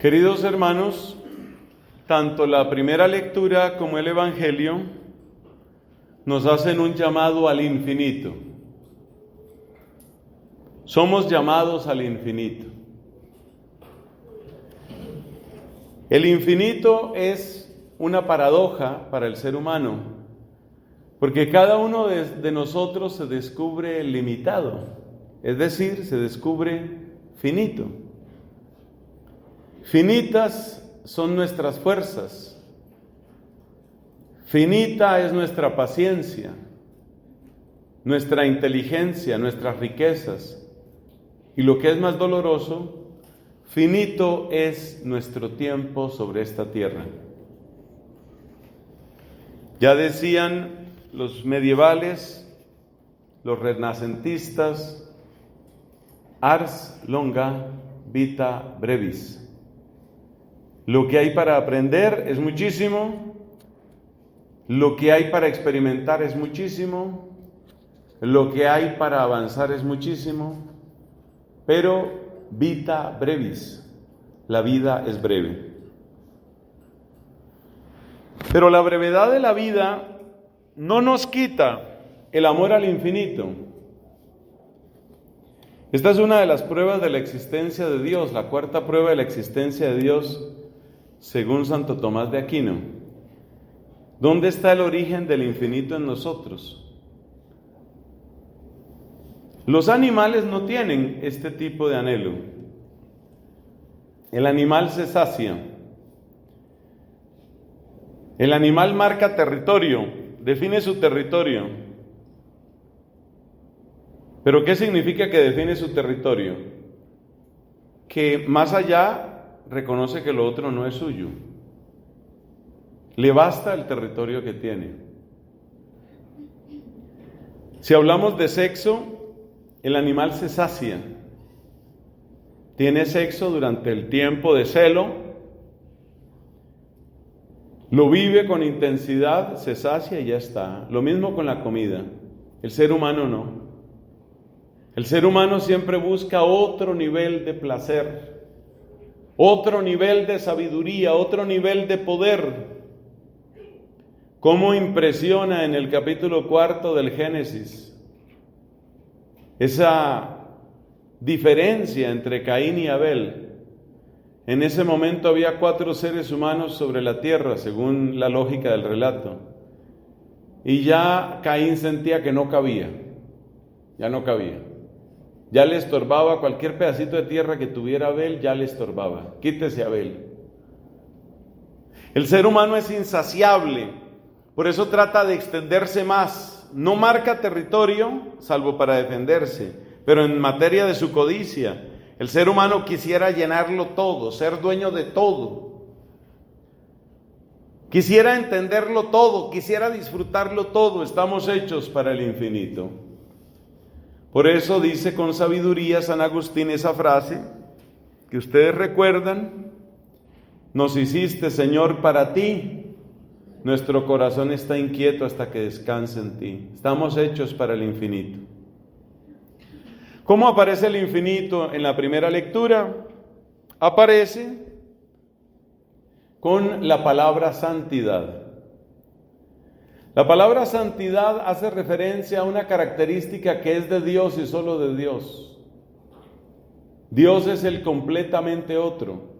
Queridos hermanos, tanto la primera lectura como el Evangelio nos hacen un llamado al infinito. Somos llamados al infinito. El infinito es una paradoja para el ser humano, porque cada uno de nosotros se descubre limitado, es decir, se descubre finito. Finitas son nuestras fuerzas, finita es nuestra paciencia, nuestra inteligencia, nuestras riquezas, y lo que es más doloroso, finito es nuestro tiempo sobre esta tierra. Ya decían los medievales, los renacentistas, ars longa vita brevis. Lo que hay para aprender es muchísimo, lo que hay para experimentar es muchísimo, lo que hay para avanzar es muchísimo, pero vita brevis, la vida es breve. Pero la brevedad de la vida no nos quita el amor al infinito. Esta es una de las pruebas de la existencia de Dios, la cuarta prueba de la existencia de Dios, según Santo Tomás de Aquino. ¿Dónde está el origen del infinito en nosotros? Los animales no tienen este tipo de anhelo. El animal se sacia. El animal marca territorio, define su territorio. ¿Pero qué significa que define su territorio? Que más allá reconoce que lo otro no es suyo. Le basta el territorio que tiene. Si hablamos de sexo, el animal se sacia. Tiene sexo durante el tiempo de celo, lo vive con intensidad, se sacia y ya está. Lo mismo con la comida. El ser humano no. El ser humano siempre busca otro nivel de placer, otro nivel de sabiduría, otro nivel de poder. ¿Cómo impresiona en el capítulo 4 del Génesis esa diferencia entre Caín y Abel? En ese momento había 4 seres humanos sobre la tierra, según la lógica del relato. Y ya Caín sentía que no cabía, ya no cabía. Ya le estorbaba cualquier pedacito de tierra que tuviera Abel, ya le estorbaba. Quítese Abel. El ser humano es insaciable, por eso trata de extenderse más. No marca territorio, salvo para defenderse, pero en materia de su codicia, el ser humano quisiera llenarlo todo, ser dueño de todo. Quisiera entenderlo todo, quisiera disfrutarlo todo. Estamos hechos para el infinito. Por eso dice con sabiduría San Agustín esa frase que ustedes recuerdan: nos hiciste, Señor, para ti, nuestro corazón está inquieto hasta que descanse en ti. Estamos hechos para el infinito. ¿Cómo aparece el infinito en la primera lectura? Aparece con la palabra santidad. La palabra santidad hace referencia a una característica que es de Dios y solo de Dios. Dios es el completamente otro.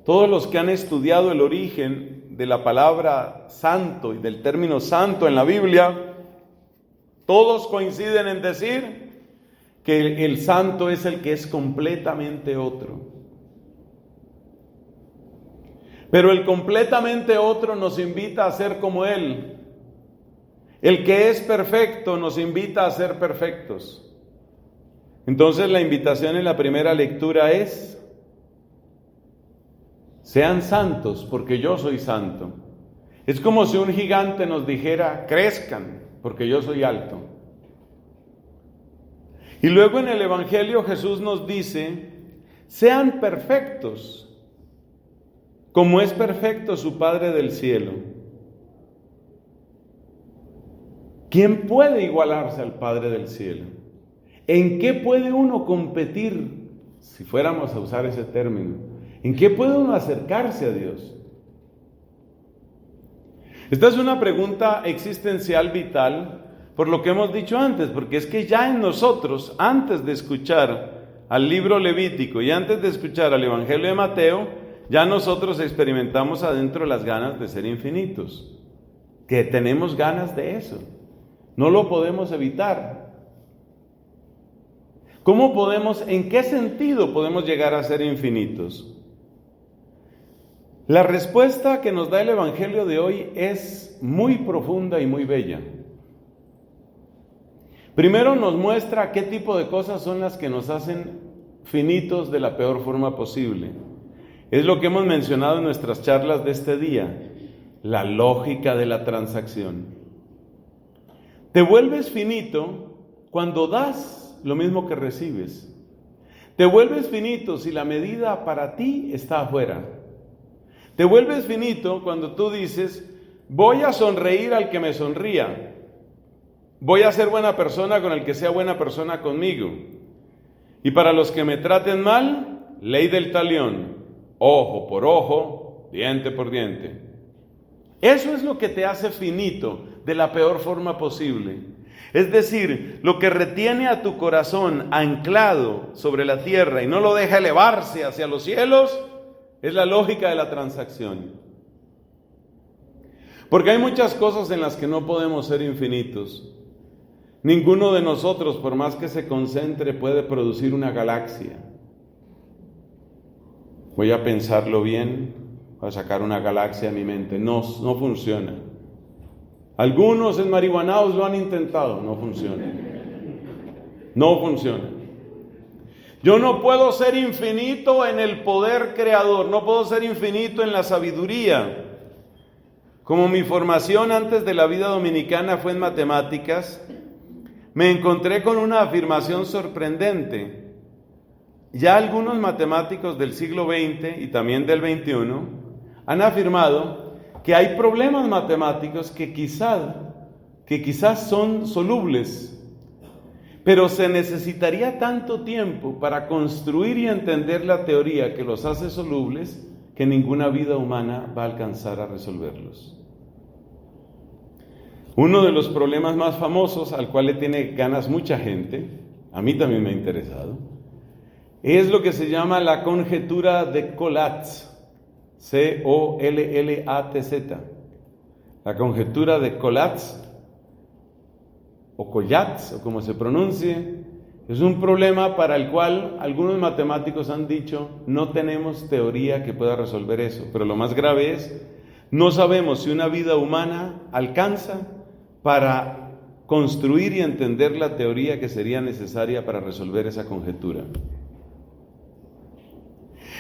Todos los que han estudiado el origen de la palabra santo y del término santo en la Biblia, todos coinciden en decir que el santo es el que es completamente otro. Pero el completamente otro nos invita a ser como Él. El que es perfecto nos invita a ser perfectos. Entonces la invitación en la primera lectura es: sean santos porque yo soy santo. Es como si un gigante nos dijera: crezcan porque yo soy alto. Y luego en el Evangelio Jesús nos dice: sean perfectos como es perfecto su Padre del cielo. ¿Quién puede igualarse al Padre del cielo? ¿En qué puede uno competir, si fuéramos a usar ese término, ¿En qué puede uno acercarse a Dios? Esta es una pregunta existencial vital por lo que hemos dicho antes, porque es que ya en nosotros, antes de escuchar al libro Levítico y antes de escuchar al Evangelio de Mateo, ya nosotros experimentamos adentro las ganas de ser infinitos, que tenemos ganas de eso, no lo podemos evitar. ¿Cómo podemos, en qué sentido podemos llegar a ser infinitos? La respuesta que nos da el Evangelio de hoy es muy profunda y muy bella. Primero nos muestra qué tipo de cosas son las que nos hacen finitos de la peor forma posible. Es lo que hemos mencionado en nuestras charlas de este día, la lógica de la transacción. Te vuelves finito cuando das lo mismo que recibes. Te vuelves finito si la medida para ti está afuera. Te vuelves finito cuando tú dices, voy a sonreír al que me sonría. Voy a ser buena persona con el que sea buena persona conmigo. Y para los que me traten mal, ley del talión, ojo por ojo, diente por diente. Eso es lo que te hace finito de la peor forma posible. Es decir, lo que retiene a tu corazón anclado sobre la tierra y no lo deja elevarse hacia los cielos, es la lógica de la transacción. Porque hay muchas cosas en las que no podemos ser infinitos. Ninguno de nosotros, por más que se concentre, puede producir una galaxia. Voy a pensarlo bien, voy a sacar una galaxia a mi mente. No funciona. Algunos enmarihuanados lo han intentado, no funciona. No funciona. Yo no puedo ser infinito en el poder creador, no puedo ser infinito en la sabiduría. Como mi formación antes de la vida dominicana fue en matemáticas, me encontré con una afirmación sorprendente. Ya algunos matemáticos del siglo XX y también del XXI han afirmado que hay problemas matemáticos que quizás son solubles, pero se necesitaría tanto tiempo para construir y entender la teoría que los hace solubles que ninguna vida humana va a alcanzar a resolverlos. Uno de los problemas más famosos, al cual le tiene ganas mucha gente, a mí también me ha interesado, es lo que se llama la conjetura de Collatz, C-O-L-L-A-T-Z. La conjetura de Collatz, o Collatz, o como se pronuncie, es un problema para el cual algunos matemáticos han dicho, no tenemos teoría que pueda resolver eso. Pero lo más grave es, no sabemos si una vida humana alcanza para construir y entender la teoría que sería necesaria para resolver esa conjetura.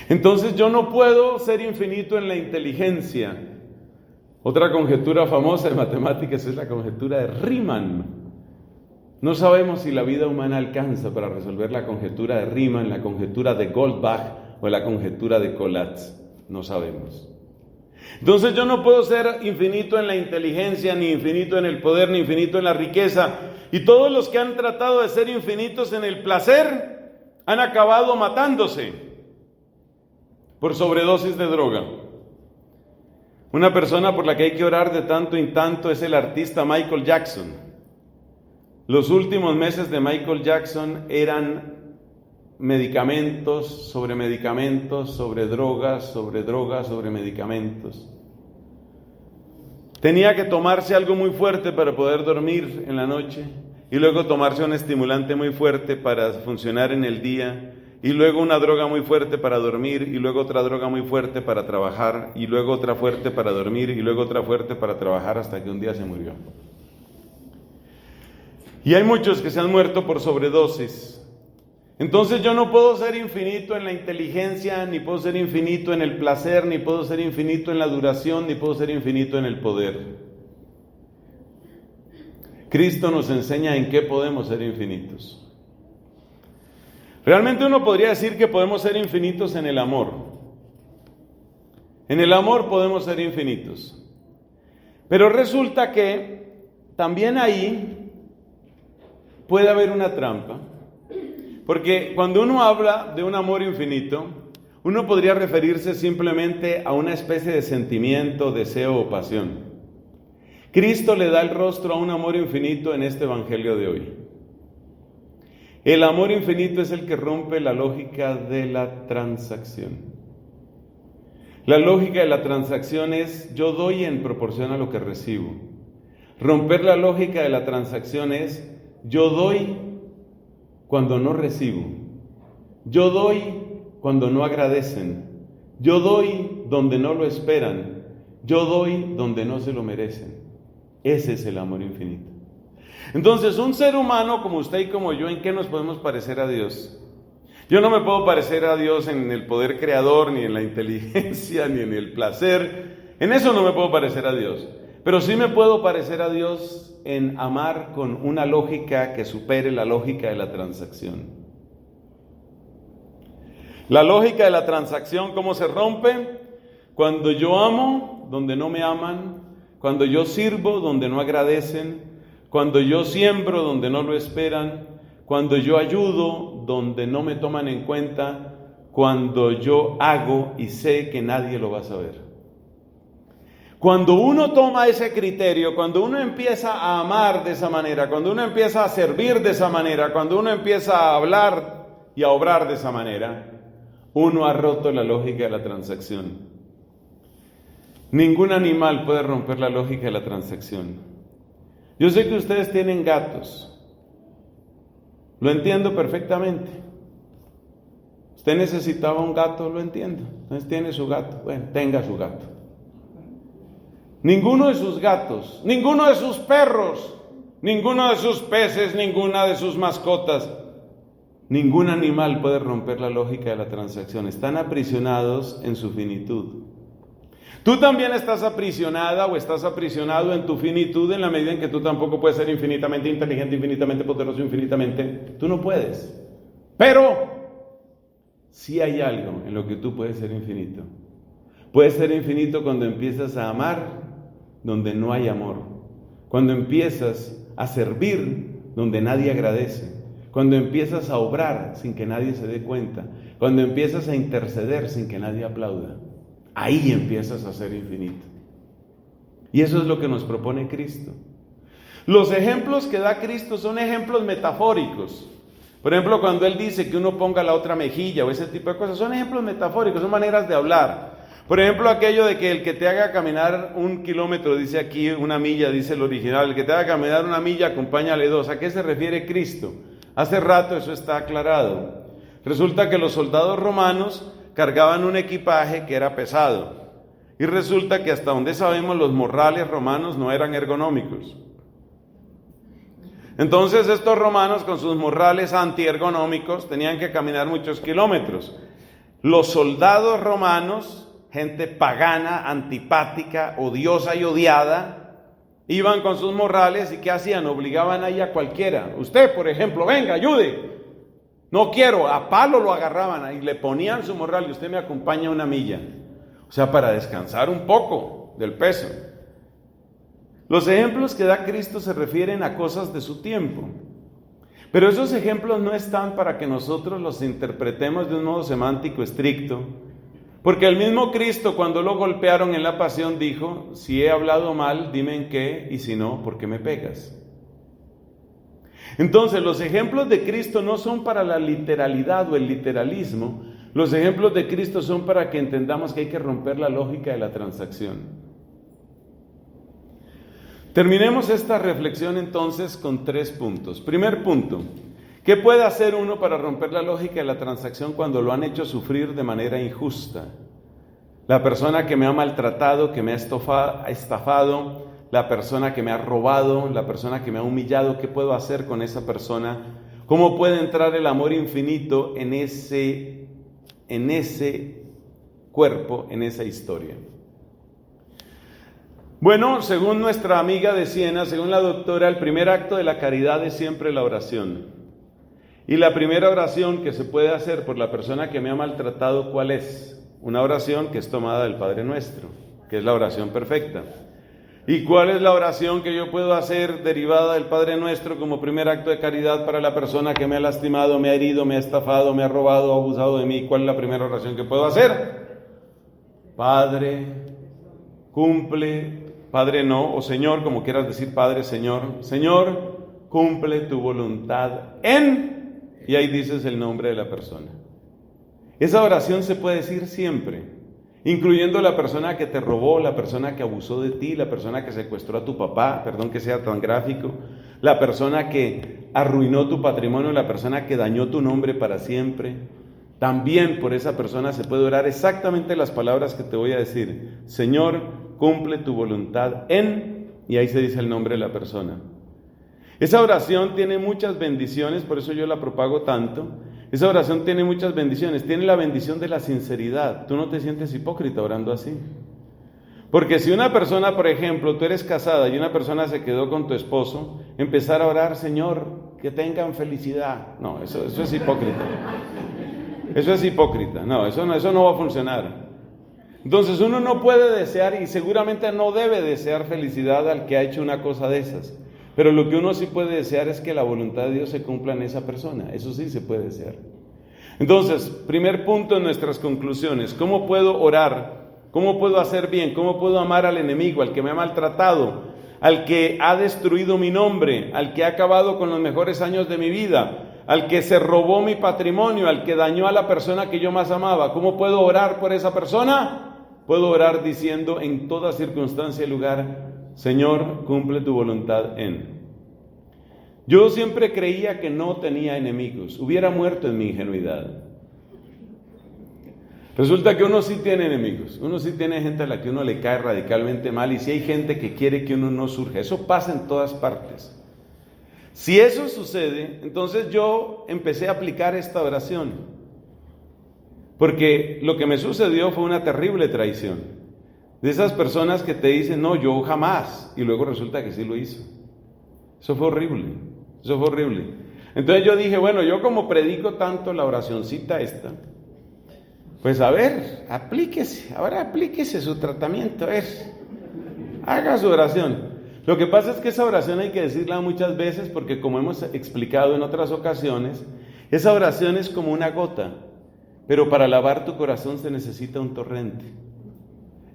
Entonces yo no puedo ser infinito en la inteligencia. Otra conjetura famosa de matemáticas es la conjetura de Riemann. No sabemos si la vida humana alcanza para resolver la conjetura de Riemann, la conjetura de Goldbach o la conjetura de Collatz. No sabemos. Entonces yo no puedo ser infinito en la inteligencia, ni infinito en el poder, ni infinito en la riqueza. Y todos los que han tratado de ser infinitos en el placer han acabado matándose por sobredosis de droga. Una persona por la que hay que orar de tanto en tanto es el artista Michael Jackson. Los últimos meses de Michael Jackson eran medicamentos, sobre drogas, sobre medicamentos. Tenía que tomarse algo muy fuerte para poder dormir en la noche, y luego tomarse un estimulante muy fuerte para funcionar en el día, y luego una droga muy fuerte para dormir, y luego otra droga muy fuerte para trabajar, y luego otra fuerte para dormir, y luego otra fuerte para trabajar, hasta que un día se murió. Y hay muchos que se han muerto por sobredosis. Entonces yo no puedo ser infinito en la inteligencia, ni puedo ser infinito en el placer, ni puedo ser infinito en la duración, ni puedo ser infinito en el poder. Cristo nos enseña en qué podemos ser infinitos. Realmente uno podría decir que podemos ser infinitos en el amor. En el amor podemos ser infinitos. Pero resulta que también ahí puede haber una trampa. Porque cuando uno habla de un amor infinito, uno podría referirse simplemente a una especie de sentimiento, deseo o pasión. Cristo le da el rostro a un amor infinito en este evangelio de hoy. El amor infinito es el que rompe la lógica de la transacción. La lógica de la transacción es: yo doy en proporción a lo que recibo. Romper la lógica de la transacción es: yo doy cuando no recibo. Yo doy cuando no agradecen. Yo doy donde no lo esperan. Yo doy donde no se lo merecen. Ese es el amor infinito. Entonces, un ser humano como usted y como yo, ¿en qué nos podemos parecer a Dios? Yo no me puedo parecer a Dios en el poder creador, ni en la inteligencia, ni en el placer. En eso no me puedo parecer a Dios. Pero sí me puedo parecer a Dios en amar con una lógica que supere la lógica de la transacción. La lógica de la transacción, ¿cómo se rompe? Cuando yo amo donde no me aman, cuando yo sirvo donde no agradecen, cuando yo siembro donde no lo esperan, cuando yo ayudo donde no me toman en cuenta, cuando yo hago y sé que nadie lo va a saber. Cuando uno toma ese criterio, cuando uno empieza a amar de esa manera, cuando uno empieza a servir de esa manera, cuando uno empieza a hablar y a obrar de esa manera, uno ha roto la lógica de la transacción. Ningún animal puede romper la lógica de la transacción. Yo sé que ustedes tienen gatos. Lo entiendo perfectamente. Usted necesitaba un gato, lo entiendo. Entonces tiene su gato. Bueno, tenga su gato. Ninguno de sus gatos, ninguno de sus perros, ninguno de sus peces, ninguna de sus mascotas, ningún animal puede romper la lógica de la transacción. Están aprisionados en su finitud. Tú también estás aprisionada o estás aprisionado en tu finitud en la medida en que tú tampoco puedes ser infinitamente inteligente, infinitamente poderoso, infinitamente. Tú no puedes. Pero sí hay algo en lo que tú puedes ser infinito. Puedes ser infinito cuando empiezas a amar donde no hay amor. Cuando empiezas a servir donde nadie agradece. Cuando empiezas a obrar sin que nadie se dé cuenta. Cuando empiezas a interceder sin que nadie aplauda. Ahí empiezas a ser infinito. Y eso es lo que nos propone Cristo. Los ejemplos que da Cristo son ejemplos metafóricos. Por ejemplo, cuando Él dice que uno ponga la otra mejilla o ese tipo de cosas, son ejemplos metafóricos, son maneras de hablar. Por ejemplo, aquello de que el que te haga caminar 1 kilómetro, dice aquí 1 milla, dice el original, el que te haga caminar 1 milla, acompáñale 2. ¿A qué se refiere Cristo? Hace rato eso está aclarado. Resulta que los soldados romanos cargaban un equipaje que era pesado. Y resulta que hasta donde sabemos los morrales romanos no eran ergonómicos. Entonces estos romanos con sus morrales antiergonómicos tenían que caminar muchos kilómetros. Los soldados romanos, gente pagana, antipática, odiosa y odiada, iban con sus morrales y ¿qué hacían? Obligaban ahí a cualquiera. Usted, por ejemplo, venga, ayude. No quiero, a palo lo agarraban y le ponían su morral y usted me acompaña 1 milla. O sea, para descansar un poco del peso. Los ejemplos que da Cristo se refieren a cosas de su tiempo. Pero esos ejemplos no están para que nosotros los interpretemos de un modo semántico estricto. Porque el mismo Cristo, cuando lo golpearon en la pasión, dijo: si he hablado mal, dime en qué, y si no, ¿por qué me pegas? Entonces, los ejemplos de Cristo no son para la literalidad o el literalismo. Los ejemplos de Cristo son para que entendamos que hay que romper la lógica de la transacción. Terminemos esta reflexión entonces con 3 puntos. Primer punto: ¿qué puede hacer uno para romper la lógica de la transacción cuando lo han hecho sufrir de manera injusta? La persona que me ha maltratado, que me ha estafado, la persona que me ha robado, la persona que me ha humillado, ¿qué puedo hacer con esa persona? ¿Cómo puede entrar el amor infinito en ese cuerpo, en esa historia? Bueno, según nuestra amiga de Siena, según la doctora, el primer acto de la caridad es siempre la oración. Y la primera oración que se puede hacer por la persona que me ha maltratado, ¿cuál es? Una oración que es tomada del Padre Nuestro, que es la oración perfecta. ¿Y cuál es la oración que yo puedo hacer derivada del Padre Nuestro como primer acto de caridad para la persona que me ha lastimado, me ha herido, me ha estafado, me ha robado, ha abusado de mí? ¿Cuál es la primera oración que puedo hacer? Padre, cumple, Padre no, o Señor, como quieras decir, Padre, Señor, Señor, cumple tu voluntad en, y ahí dices el nombre de la persona. Esa oración se puede decir siempre, incluyendo la persona que te robó, la persona que abusó de ti, la persona que secuestró a tu papá, perdón que sea tan gráfico, la persona que arruinó tu patrimonio, la persona que dañó tu nombre para siempre. También por esa persona se puede orar exactamente las palabras que te voy a decir. Señor, cumple tu voluntad en, y ahí se dice el nombre de la persona. Esa oración tiene muchas bendiciones, por eso yo la propago tanto. Esa oración tiene muchas bendiciones. Tiene la bendición de la sinceridad. Tú no te sientes hipócrita orando así. Porque si una persona, por ejemplo, tú eres casada y una persona se quedó con tu esposo, empezar a orar, Señor, que tengan felicidad. No, eso es hipócrita. Eso es hipócrita. No, eso no va a funcionar. Entonces uno no puede desear y seguramente no debe desear felicidad al que ha hecho una cosa de esas. Pero lo que uno sí puede desear es que la voluntad de Dios se cumpla en esa persona. Eso sí se puede desear. Entonces, primer punto en nuestras conclusiones. ¿Cómo puedo orar? ¿Cómo puedo hacer bien? ¿Cómo puedo amar al enemigo, al que me ha maltratado, al que ha destruido mi nombre, al que ha acabado con los mejores años de mi vida, al que se robó mi patrimonio, al que dañó a la persona que yo más amaba? ¿Cómo puedo orar por esa persona? Puedo orar diciendo en toda circunstancia y lugar, Señor, cumple tu voluntad en. Yo siempre creía que no tenía enemigos, hubiera muerto en mi ingenuidad. Resulta que uno sí tiene enemigos, uno sí tiene gente a la que uno le cae radicalmente mal y sí hay gente que quiere que uno no surja. Eso pasa en todas partes. Si eso sucede, entonces yo empecé a aplicar esta oración, porque lo que me sucedió fue una terrible traición. De esas personas que te dicen, no, yo jamás, y luego resulta que sí lo hizo. Eso fue horrible, eso fue horrible. Entonces yo dije, bueno, yo como predico tanto la oracioncita esta, pues a ver, aplíquese su tratamiento, haga su oración. Lo que pasa es que esa oración hay que decirla muchas veces porque como hemos explicado en otras ocasiones, esa oración es como una gota, pero para lavar tu corazón se necesita un torrente.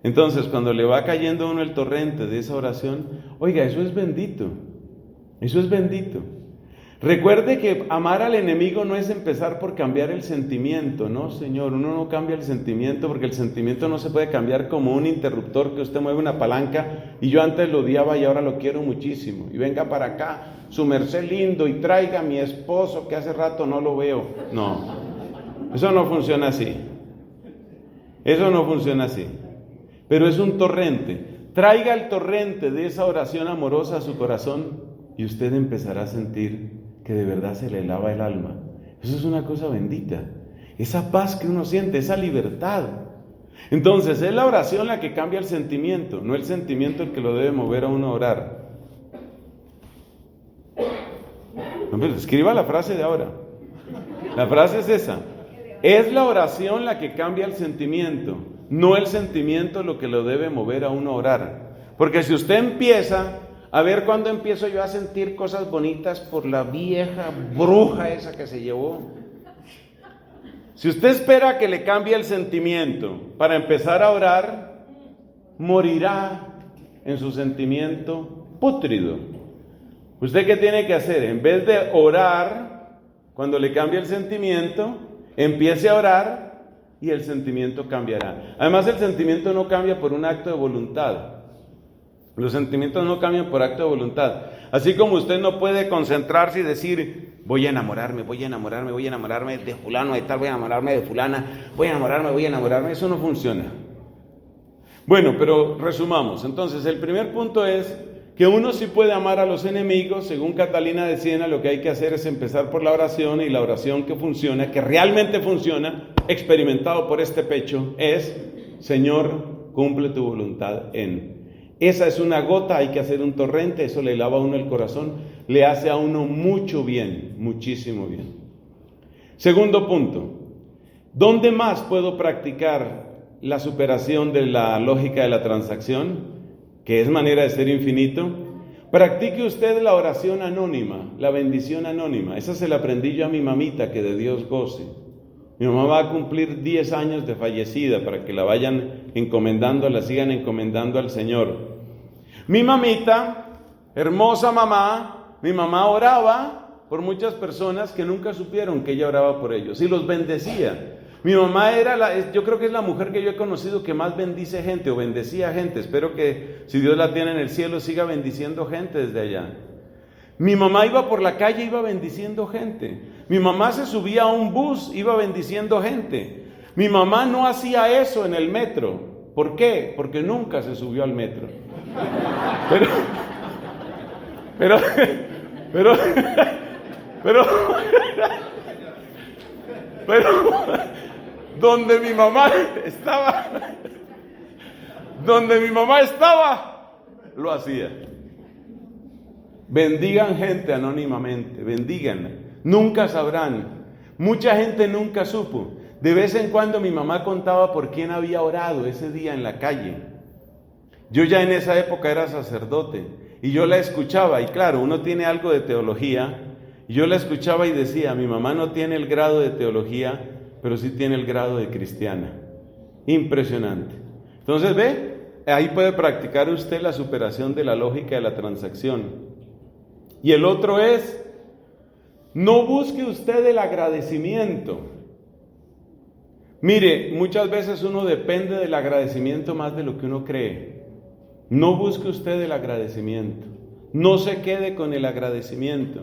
Entonces, cuando le va cayendo a uno el torrente de esa oración, oiga, eso es bendito, eso es bendito. Recuerde que amar al enemigo no es empezar por cambiar el sentimiento, no, Señor, uno no cambia el sentimiento porque el sentimiento no se puede cambiar como un interruptor que usted mueve una palanca y yo antes lo odiaba y ahora lo quiero muchísimo. Y venga para acá, su merced lindo, y traiga a mi esposo que hace rato no lo veo. No, eso no funciona así, eso no funciona así. Pero es un torrente. Traiga el torrente de esa oración amorosa a su corazón y usted empezará a sentir que de verdad se le lava el alma. Eso es una cosa bendita. Esa paz que uno siente, esa libertad. Entonces, es la oración la que cambia el sentimiento, no el sentimiento el que lo debe mover a uno a orar. Escriba la frase de ahora. La frase es esa. Es la oración la que cambia el sentimiento, no el sentimiento lo que lo debe mover a uno a orar. Porque si usted empieza, a ver cuándo empiezo yo a sentir cosas bonitas por la vieja bruja esa que se llevó. Si usted espera que le cambie el sentimiento para empezar a orar, morirá en su sentimiento pútrido. ¿Usted qué tiene que hacer? En vez de orar, cuando le cambie el sentimiento, empiece a orar y el sentimiento cambiará. Además, el sentimiento no cambia por un acto de voluntad. Los sentimientos no cambian por acto de voluntad. Así como usted no puede concentrarse y decir, voy a enamorarme de fulano de tal, voy a enamorarme de fulana, voy a enamorarme, eso no funciona. Bueno, pero resumamos. Entonces, el primer punto es que uno sí puede amar a los enemigos. Según Catalina de Siena, lo que hay que hacer es empezar por la oración, y la oración que funciona, que realmente funciona, experimentado por este pecho, es, Señor, cumple tu voluntad en. Esa es una gota, hay que hacer un torrente, eso le lava a uno el corazón, le hace a uno mucho bien, muchísimo bien. Segundo punto, ¿dónde más puedo practicar la superación de la lógica de la transacción? que es manera de ser infinito, practique usted la oración anónima, la bendición anónima. Esa se la aprendí yo a mi mamita, que de Dios goce. Mi mamá va a cumplir 10 años de fallecida, para que la vayan encomendando, la sigan encomendando al Señor. Mi mamita, hermosa mamá, mi mamá oraba por muchas personas que nunca supieron que ella oraba por ellos y los bendecía. Mi mamá yo creo que es la mujer que yo he conocido que más bendice gente o bendecía gente. Espero que, si Dios la tiene en el cielo, siga bendiciendo gente desde allá. Mi mamá iba por la calle, iba bendiciendo gente. Mi mamá se subía a un bus, iba bendiciendo gente. Mi mamá no hacía eso en el metro. ¿Por qué? Porque nunca se subió al metro. Pero donde mi mamá estaba, lo hacía. Bendigan gente anónimamente, bendíganla. Nunca sabrán. Mucha gente nunca supo. De vez en cuando mi mamá contaba por quién había orado ese día en la calle. Yo ya en esa época era sacerdote y yo la escuchaba, y claro, uno tiene algo de teología, y yo la escuchaba y decía, mi mamá no tiene el grado de teología, pero sí tiene el grado de cristiana. Impresionante. Entonces, ve, ahí puede practicar usted la superación de la lógica de la transacción. Y el otro es, no busque usted el agradecimiento. Mire, muchas veces uno depende del agradecimiento más de lo que uno cree. No busque usted el agradecimiento. No se quede con el agradecimiento.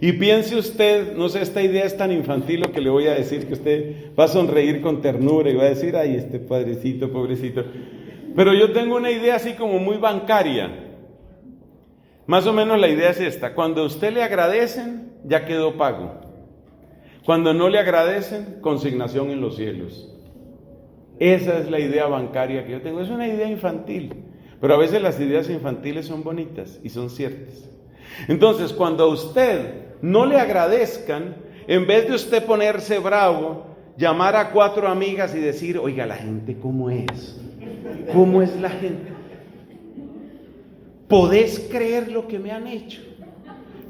Y piense usted, no sé, esta idea es tan infantil lo que le voy a decir, que usted va a sonreír con ternura y va a decir, ay, este padrecito, pobrecito. Pero yo tengo una idea así como muy bancaria. Más o menos la idea es esta: cuando a usted le agradecen, ya quedó pago. Cuando no le agradecen, consignación en los cielos. Esa es la idea bancaria que yo tengo. Es una idea infantil, pero a veces las ideas infantiles son bonitas y son ciertas. Entonces, cuando a usted no le agradezcan, en vez de usted ponerse bravo, llamar a 4 amigas y decir, oiga, la gente ¿cómo es? ¿Cómo es la gente? ¿Podés creer lo que me han hecho?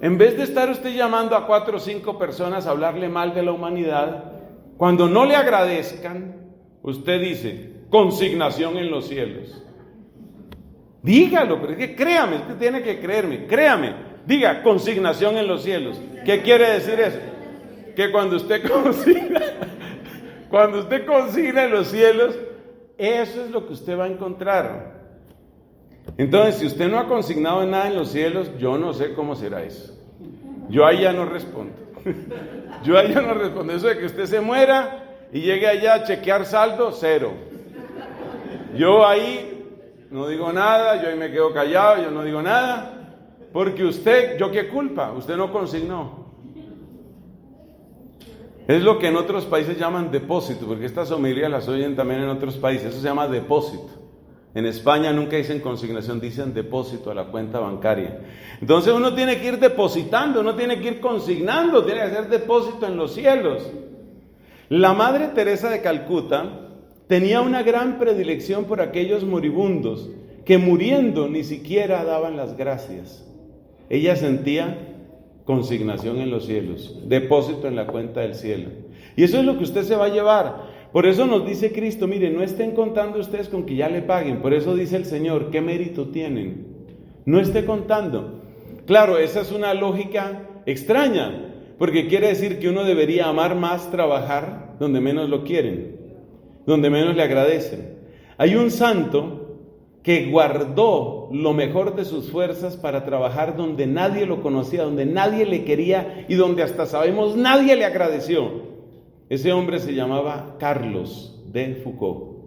En vez de estar usted llamando a 4 o 5 personas a hablarle mal de la humanidad, cuando no le agradezcan, usted dice, consignación en los cielos. Dígalo, pero es que créame, usted tiene que creerme, créame. Diga, consignación en los cielos. ¿Qué quiere decir eso? Que cuando usted consigna en los cielos, eso es lo que usted va a encontrar. Entonces, si usted no ha consignado nada en los cielos, yo no sé cómo será eso. Yo ahí ya no respondo. Eso de que usted se muera y llegue allá a chequear saldo, 0. Yo ahí no digo nada, yo ahí me quedo callado, yo no digo nada. Porque usted, ¿yo qué culpa? Usted no consignó. Es lo que en otros países llaman depósito, porque estas homilías las oyen también en otros países. Eso se llama depósito. En España nunca dicen consignación, dicen depósito a la cuenta bancaria. Entonces uno tiene que ir depositando, uno tiene que ir consignando, tiene que hacer depósito en los cielos. La Madre Teresa de Calcuta tenía una gran predilección por aquellos moribundos que muriendo ni siquiera daban las gracias. Ella sentía consignación en los cielos, depósito en la cuenta del cielo. Y eso es lo que usted se va a llevar. Por eso nos dice Cristo, mire, no estén contando ustedes con que ya le paguen. Por eso dice el Señor, ¿qué mérito tienen? No esté contando. Claro, esa es una lógica extraña, porque quiere decir que uno debería amar más trabajar donde menos lo quieren, donde menos le agradecen. Hay un santo que guardó lo mejor de sus fuerzas para trabajar donde nadie lo conocía, donde nadie le quería y donde hasta sabemos nadie le agradeció. Ese hombre se llamaba Carlos de Foucault.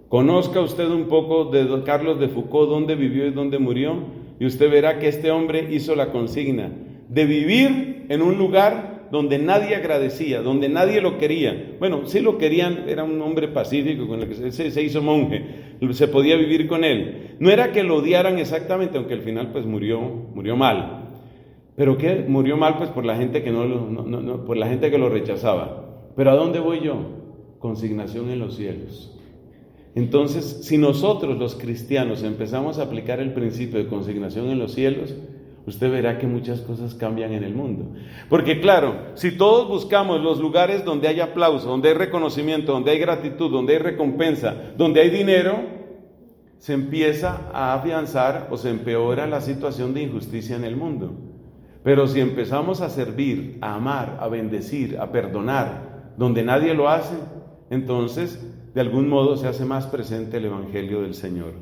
Conozca usted un poco de Carlos de Foucault, dónde vivió y dónde murió, y usted verá que este hombre hizo la consigna de vivir en un lugar donde nadie agradecía, donde nadie lo quería. Bueno, sí lo querían, era un hombre pacífico con el que se hizo monje, se podía vivir con él. No era que lo odiaran exactamente, aunque al final pues murió mal. ¿Pero qué? Murió mal pues por la gente que por la gente que lo rechazaba. Pero ¿a dónde voy yo? Consignación en los cielos. Entonces, si nosotros los cristianos empezamos a aplicar el principio de consignación en los cielos, usted verá que muchas cosas cambian en el mundo. Porque claro, si todos buscamos los lugares donde hay aplauso, donde hay reconocimiento, donde hay gratitud, donde hay recompensa, donde hay dinero, se empieza a afianzar o se empeora la situación de injusticia en el mundo. Pero si empezamos a servir, a amar, a bendecir, a perdonar, donde nadie lo hace, entonces de algún modo se hace más presente el Evangelio del Señor.